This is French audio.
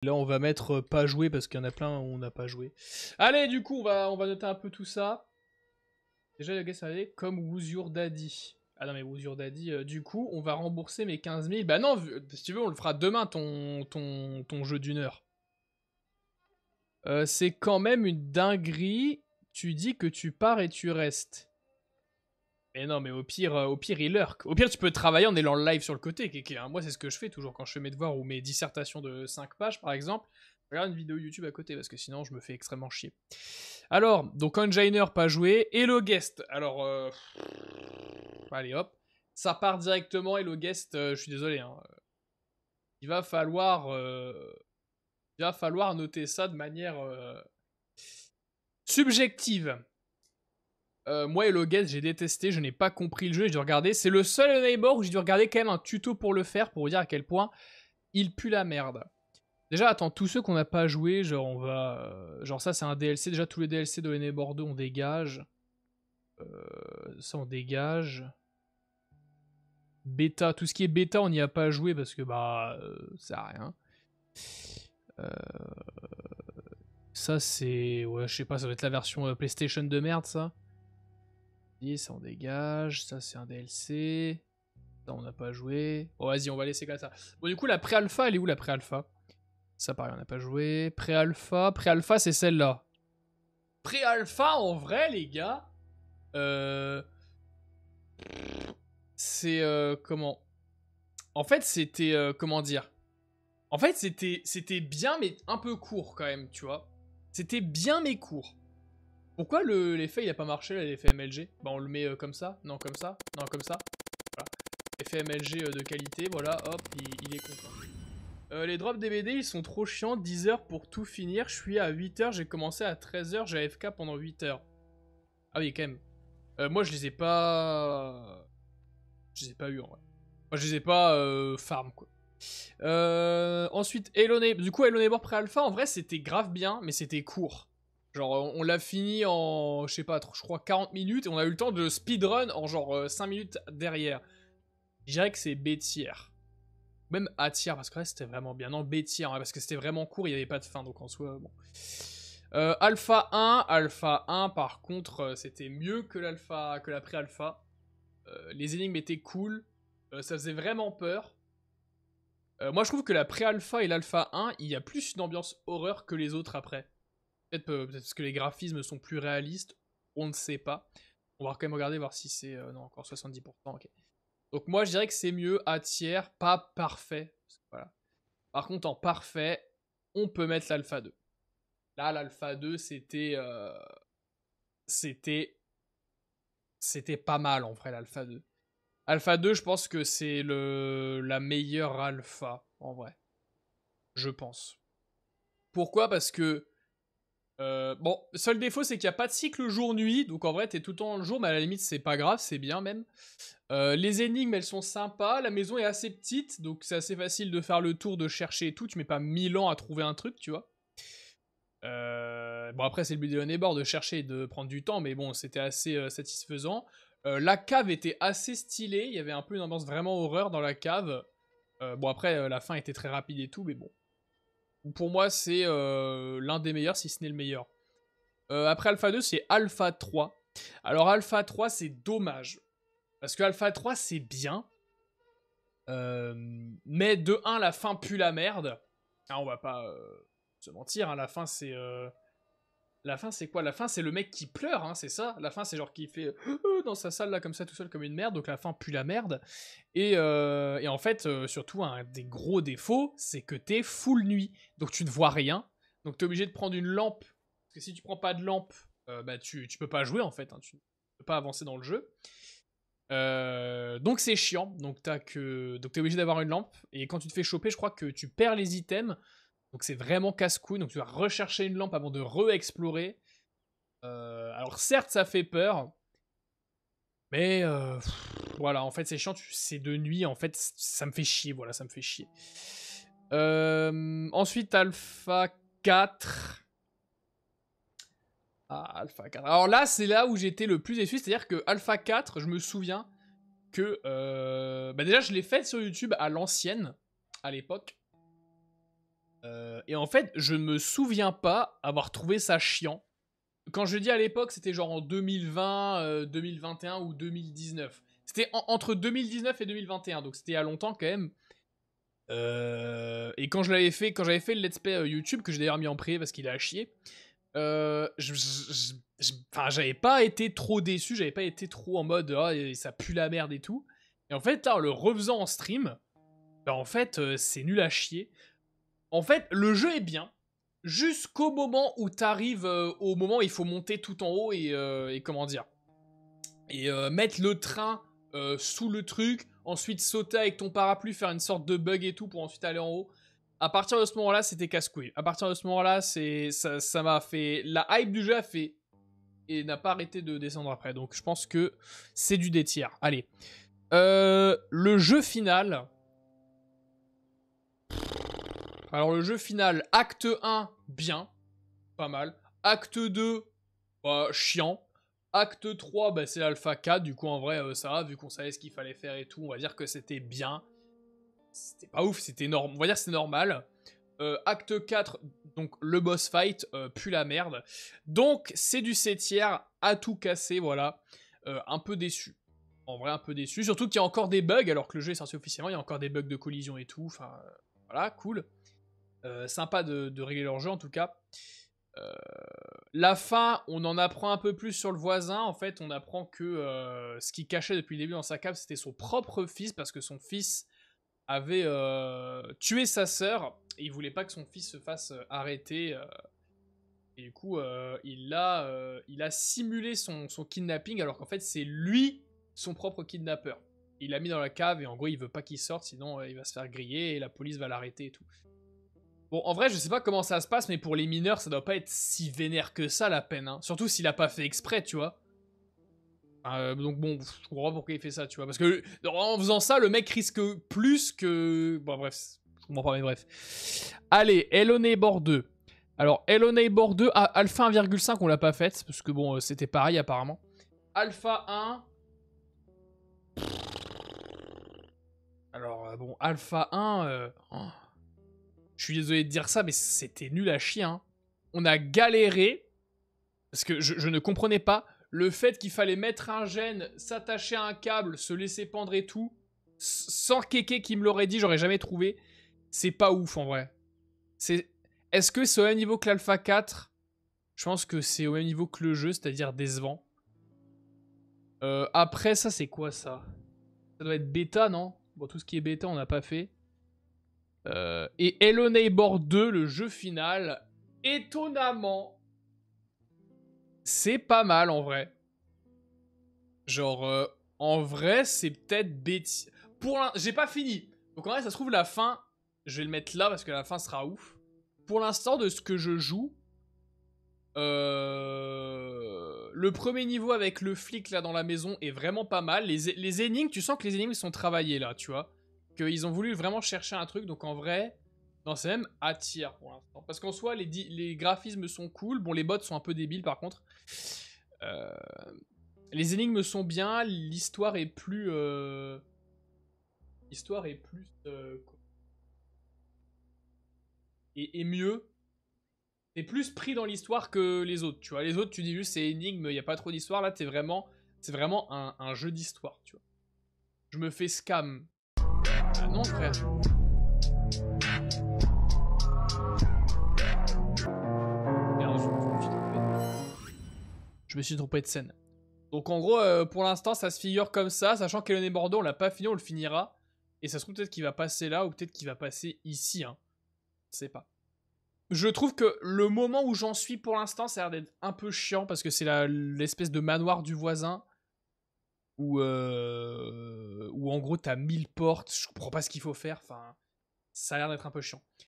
Là, on va mettre pas joué parce qu'il y en a plein où on n'a pas joué. Allez, du coup, on va noter un peu tout ça. Déjà, le gars, ça allait comme Who's Your Daddy. Ah non, mais Who's Your Daddy, du coup, on va rembourser mes 15 000. Bah non, si tu veux, on le fera demain, ton jeu d'une heure. C'est quand même une dinguerie. Tu dis que tu pars et tu restes. Mais non, mais au pire, il lurk. Au pire, tu peux travailler en ayant le live sur le côté. Moi, c'est ce que je fais toujours quand je fais mes devoirs ou mes dissertations de 5 pages, par exemple. Je regarde une vidéo YouTube à côté parce que sinon, je me fais extrêmement chier. Alors, donc Enginer pas joué. Hello Guest. Alors, allez hop. Ça part directement. Hello Guest, je suis désolé. Hein. Il va falloir noter ça de manière subjective. Moi, Hello Guest, j'ai détesté, je n'ai pas compris le jeu, j'ai dû regarder. C'est le seul Neighbor où j'ai dû regarder quand même un tuto pour le faire, pour vous dire à quel point il pue la merde. Déjà, attends, tous ceux qu'on n'a pas joué, genre on va... genre ça, c'est un DLC, déjà tous les DLC de Neighbor 2, on dégage. Ça, on dégage. Bêta, tout ce qui est bêta, on n'y a pas joué parce que, bah, ça sert à rien. Ça, c'est... Ouais, je sais pas, ça doit être la version PlayStation de merde, ça. Ça, on dégage. Ça, c'est un DLC. Ça, on n'a pas joué. Bon, vas-y, on va laisser comme ça. Bon, du coup, la pré-alpha, elle est où, la pré-alpha? Ça, pareil, on n'a pas joué. Pré-alpha, c'est celle-là. Pré-alpha, en vrai, les gars, c'est... comment? En fait, c'était... comment dire? En fait, c'était bien, mais un peu court, quand même, tu vois. C'était bien, mais court. Pourquoi l'effet, il a pas marché, l'effet MLG? Bah, on le met comme ça. Non, comme ça. Non, comme ça. Voilà. Effet MLG de qualité, voilà, hop, il est content. Les drops DVD, ils sont trop chiants. 10 heures pour tout finir. Je suis à 8 heures, j'ai commencé à 13 heures, j'ai AFK pendant 8 heures. Ah oui, quand même. Moi, je les ai pas... Je les ai pas eu, en vrai. Moi, je les ai pas farm, quoi. Ensuite, du coup, Hello Neighbor pré-alpha, en vrai, c'était grave bien, mais c'était court. Genre, on l'a fini en, je sais pas, je crois 40 minutes, et on a eu le temps de speedrun en genre 5 minutes derrière. Je dirais que c'est B tier. Même A tier, parce que là, c'était vraiment bien. Non, B tier, hein, parce que c'était vraiment court, il n'y avait pas de fin, donc en soi, bon. Alpha 1, par contre, c'était mieux que que la pré-alpha. Les énigmes étaient cool, ça faisait vraiment peur. Moi, je trouve que la pré-alpha et l'alpha 1, il y a plus une ambiance horreur que les autres après. Peut-être parce que les graphismes sont plus réalistes, on ne sait pas. On va quand même regarder, voir si c'est... non, encore 70%, ok. Donc moi, je dirais que c'est mieux à tiers, pas parfait. Voilà. Par contre, en parfait, on peut mettre l'alpha 2. Là, l'alpha 2, c'était... C'était pas mal, en vrai, l'alpha 2. Alpha 2, je pense que c'est la meilleure alpha, en vrai. Je pense. Pourquoi? Parce que... bon, le seul défaut, c'est qu'il n'y a pas de cycle jour-nuit. Donc en vrai, t'es tout le temps le jour, mais à la limite, c'est pas grave, c'est bien même. Les énigmes, elles sont sympas. La maison est assez petite, donc c'est assez facile de faire le tour, de chercher et tout. Tu mets pas 1000 ans à trouver un truc, tu vois. Bon, après, c'est le but de Honeybord de chercher et de prendre du temps, mais bon, c'était assez satisfaisant. La cave était assez stylée. Il y avait un peu une ambiance vraiment horreur dans la cave. Bon, après, la fin était très rapide et tout, mais bon. Pour moi, c'est l'un des meilleurs, si ce n'est le meilleur. Après Alpha 2, c'est Alpha 3. Alors, Alpha 3, c'est dommage. Parce que Alpha 3, c'est bien. Mais de 1, la fin pue la merde. Ah, on va pas se mentir, hein, la fin, c'est... La fin, c'est quoi? La fin, c'est le mec qui pleure, hein, c'est ça. La fin, c'est genre qui fait dans sa salle, là, comme ça, tout seul, comme une merde. Donc la fin pue la merde. Et en fait, surtout, un des gros défauts, c'est que t'es full nuit. Donc tu ne vois rien. Donc t'es obligé de prendre une lampe. Parce que si tu prends pas de lampe, bah tu peux pas jouer, en fait. Hein, tu peux pas avancer dans le jeu. Donc c'est chiant. Donc t'es obligé d'avoir une lampe. Et quand tu te fais choper, je crois que tu perds les items. Donc c'est vraiment casse-couille, donc tu vas rechercher une lampe avant de re-explorer. Alors certes, ça fait peur, mais voilà, en fait c'est chiant, c'est de nuit, en fait ça me fait chier, voilà, ça me fait chier. Ensuite, Alpha 4. Ah, Alpha 4. Alors là, c'est là où j'étais le plus déçu, c'est-à-dire que Alpha 4, je me souviens que... bah déjà, je l'ai faite sur YouTube à l'ancienne, à l'époque. Et en fait, je ne me souviens pas avoir trouvé ça chiant. Quand je dis à l'époque, c'était genre en 2020, 2021 ou 2019. C'était entre 2019 et 2021, donc c'était il y a longtemps quand même. Et quand j'avais fait le let's play YouTube, que j'ai d'ailleurs mis en privé parce qu'il a à chier, enfin, j'avais pas été trop déçu, j'avais pas été trop en mode ah, ça pue la merde et tout. Et en fait, là, en le refaisant en stream, bah en fait, c'est nul à chier. En fait, le jeu est bien, jusqu'au moment où t'arrives au moment où il faut monter tout en haut et comment dire, et mettre le train sous le truc, ensuite sauter avec ton parapluie, faire une sorte de bug et tout pour ensuite aller en haut. À partir de ce moment-là, c'était casse-couille. À partir de ce moment-là, ça m'a fait... La hype du jeu a fait... Et n'a pas arrêté de descendre après. Donc je pense que c'est du D-tiers. Allez. Le jeu final... Alors le jeu final, acte 1, bien. Pas mal. Acte 2, chiant. Acte 3, bah, c'est l'alpha 4, du coup en vrai ça va, vu qu'on savait ce qu'il fallait faire et tout, on va dire que c'était bien. C'était pas ouf, c'était normal, on va dire que c'est normal. Acte 4, donc le boss fight, pue la merde. Donc c'est du C-tiers, à tout casser, voilà. Un peu déçu. En vrai un peu déçu, surtout qu'il y a encore des bugs, alors que le jeu est sorti officiellement, il y a encore des bugs de collision et tout, enfin voilà, cool. Sympa de régler leur jeu en tout cas. La fin, on en apprend un peu plus sur le voisin. En fait, on apprend que ce qu'il cachait depuis le début dans sa cave, c'était son propre fils, parce que son fils avait tué sa sœur, et il voulait pas que son fils se fasse arrêter. Et du coup, il a simulé son kidnapping, alors qu'en fait, c'est lui son propre kidnappeur. Il l'a mis dans la cave, et en gros, il veut pas qu'il sorte, sinon il va se faire griller, et la police va l'arrêter et tout. Bon, en vrai, je sais pas comment ça se passe, mais pour les mineurs, ça doit pas être si vénère que ça, la peine. Hein. Surtout s'il a pas fait exprès, tu vois. Donc bon, je comprends pas pourquoi il fait ça, tu vois. Parce que en faisant ça, le mec risque plus que... Bon, bref, je comprends pas, mais bref. Allez, Hello Neighbor 2. Alors, Hello Neighbor 2, Alpha 1,5, on l'a pas faite, parce que bon, c'était pareil, apparemment. Alpha 1... Alors, bon, Alpha 1... Je suis désolé de dire ça, mais c'était nul à chier. Hein. On a galéré, parce que je ne comprenais pas, le fait qu'il fallait mettre un gène, s'attacher à un câble, se laisser pendre et tout, sans Kéké qui me l'aurait dit, j'aurais jamais trouvé. C'est pas ouf, en vrai. Est-ce que c'est au même niveau que l'Alpha 4 ? Je pense que c'est au même niveau que le jeu, c'est-à-dire décevant. Après, ça, c'est quoi, ça ? Ça doit être bêta, non ? Bon, tout ce qui est bêta, on n'a pas fait. Et Hello Neighbor 2, le jeu final, étonnamment, c'est pas mal en vrai. Genre, en vrai, c'est peut-être bêtise. J'ai pas fini. Donc en vrai, ça se trouve, la fin, je vais le mettre là parce que la fin sera ouf. Pour l'instant, de ce que je joue, le premier niveau avec le flic là dans la maison est vraiment pas mal. Les énigmes, tu sens que les énigmes sont travaillées là, tu vois. Qu'ils ont voulu vraiment chercher un truc, donc en vrai, non, c'est même à tiers pour l'instant. Parce qu'en soi, les graphismes sont cool. Bon, les bots sont un peu débiles par contre. Les énigmes sont bien, l'histoire est plus... L'histoire est plus... Et mieux. T'es plus pris dans l'histoire que les autres, tu vois. Les autres, tu dis juste c'est énigme, il n'y a pas trop d'histoire. Là, c'est vraiment un jeu d'histoire, tu vois. Je me fais scam. Ah non, frère. Merde, je me suis trompé de scène. Donc en gros, pour l'instant, ça se figure comme ça, sachant qu'Hello Neighbor 2, on l'a pas fini, on le finira. Et ça se trouve peut-être qu'il va passer là, ou peut-être qu'il va passer ici, hein. Je sais pas. Je trouve que le moment où j'en suis pour l'instant, ça a l'air d'être un peu chiant, parce que c'est l'espèce de manoir du voisin, où en gros t'as 1000 portes, je comprends pas ce qu'il faut faire, enfin, ça a l'air d'être un peu chiant.